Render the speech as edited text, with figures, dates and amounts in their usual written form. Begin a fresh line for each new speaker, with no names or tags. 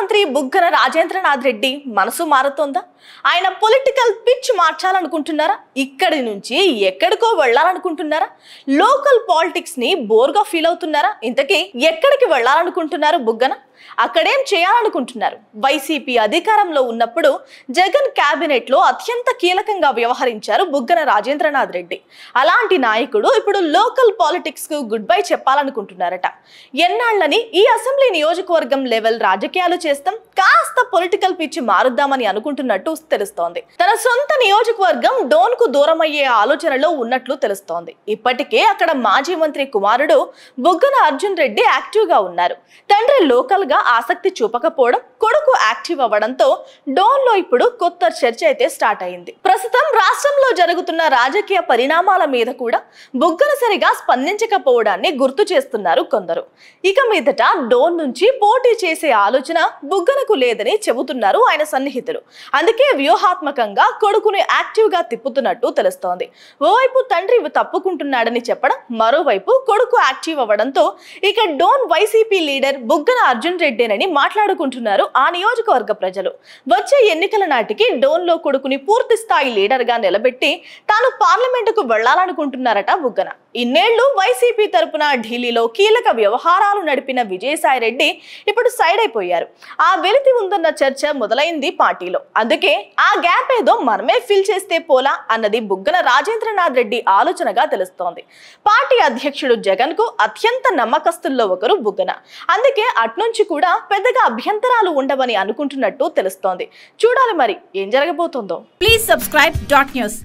మంత్రి బుగ్గన రాజేంద్రనాథ్ రెడ్డి మనసు మారుతోందా? ఆయన పొలిటికల్ పిచ్ మార్చాలనుకుంటున్నారా? ఇక్కడి నుంచి ఎక్కడికో వెళ్ళాలనుకుంటున్నారా? లోకల్ పాలిటిక్స్ ని బోర్గా ఫీల్ అవుతున్నారా? ఇంతకీ ఎక్కడికి వెళ్ళాలనుకుంటున్నారు బుగ్గన? అక్కడేం చేయాలనుకుంటున్నారు? వైసీపీ అధికారంలో ఉన్నప్పుడు జగన్ క్యాబినెట్ లో అత్యంత కీలకంగా వ్యవహరించారు బుగ్గన రాజేంద్రనాథ్ రెడ్డి. అలాంటి నాయకుడు ఇప్పుడు లోకల్ పాలిటిక్స్ కు గుడ్ బై చెప్పాలనుకుంటున్నారట. ఎన్నాళ్ళని ఈ అసెంబ్లీ నియోజకవర్గం లెవెల్ రాజకీయాలు చేస్తాం, కాస్త పొలిటికల్ పిచ్ మారుద్దామని అనుకుంటున్నట్టు తెలుస్తోంది. తన సొంత నియోజకవర్గం డోన్ కు దూరమయ్యే ఆలోచనలో ఉన్నట్లు తెలుస్తోంది. ఇప్పటికే అక్కడ మాజీ మంత్రి కుమారుడు బుగ్గన అర్జున్ రెడ్డి యాక్టివ్ గా ఉన్నారు. తండ్రి లోకల్ గా ఆసక్తి చూపకపోవడం, కొడుకు యాక్టివ్ అవ్వడంతో డోన్ లో ఇప్పుడు కొత్త చర్చ అయితే స్టార్ట్ అయింది. ప్రస్తుతం రాష్ట్రంలో జరుగుతున్న రాజకీయ పరిణామాల మీద కూడా బుగ్గన సరిగా స్పందించకపోవడాన్ని గుర్తు చేస్తున్నారు కొందరు. ఇక మీదట డోన్ నుంచి పోటీ చేసే ఆలోచన బుగ్గనకు లేదని చెబుతున్నారు ఆయన సన్నిహితులు. అందుకే వ్యూహాత్మకంగా కొడుకుని యాక్టివ్ గా తిప్పుతున్నట్టు తెలుస్తోంది. ఓవైపు తండ్రి తప్పుకుంటున్నాడని చెప్పడం, మరోవైపు కొడుకు యాక్టివ్ అవ్వడంతో ఇక డోన్ వైసీపీ లీడర్ బుగ్గన అర్జున్ రెడ్డినని మాట్లాడుకుంటున్నారు ఆ నియోజకవర్గ ప్రజలు. వచ్చే ఎన్నికల నాటికి డోన్ లో కొడుకుని పూర్తి స్థాయి లీడర్ గా నిలబెట్టి తాను పార్లమెంటుకు వెళ్లాలనుకుంటున్నారట బుగ్గన. ఇన్నేళ్లు వైసీపీ తరపున ఢిల్లీలో కీలక వ్యవహారాలు నడిపిన విజయసాయి రెడ్డి ఇప్పుడు సైడ్ అయిపోయారు. ఆ వెలితి ఉందన్న చర్చ మొదలైంది పార్టీలో. అందుకే ఆ గ్యాప్ ఏదో మనమే ఫిల్ చేస్తే పోలా అన్నది బుగ్గన రాజేంద్రనాథ్ రెడ్డి ఆలోచనగా తెలుస్తోంది. పార్టీ అధ్యక్షుడు జగన్ కు అత్యంత నమ్మకస్తుల్లో ఒకరు బుగ్గన. అందుకే అట్నుంచి కూడా పెద్దగా అభ్యంతరాలు ఉండవని అనుకుంటున్నట్టు తెలుస్తోంది. చూడాలి మరి ఏం జరగబోతుందో.
Please subscribe dot news.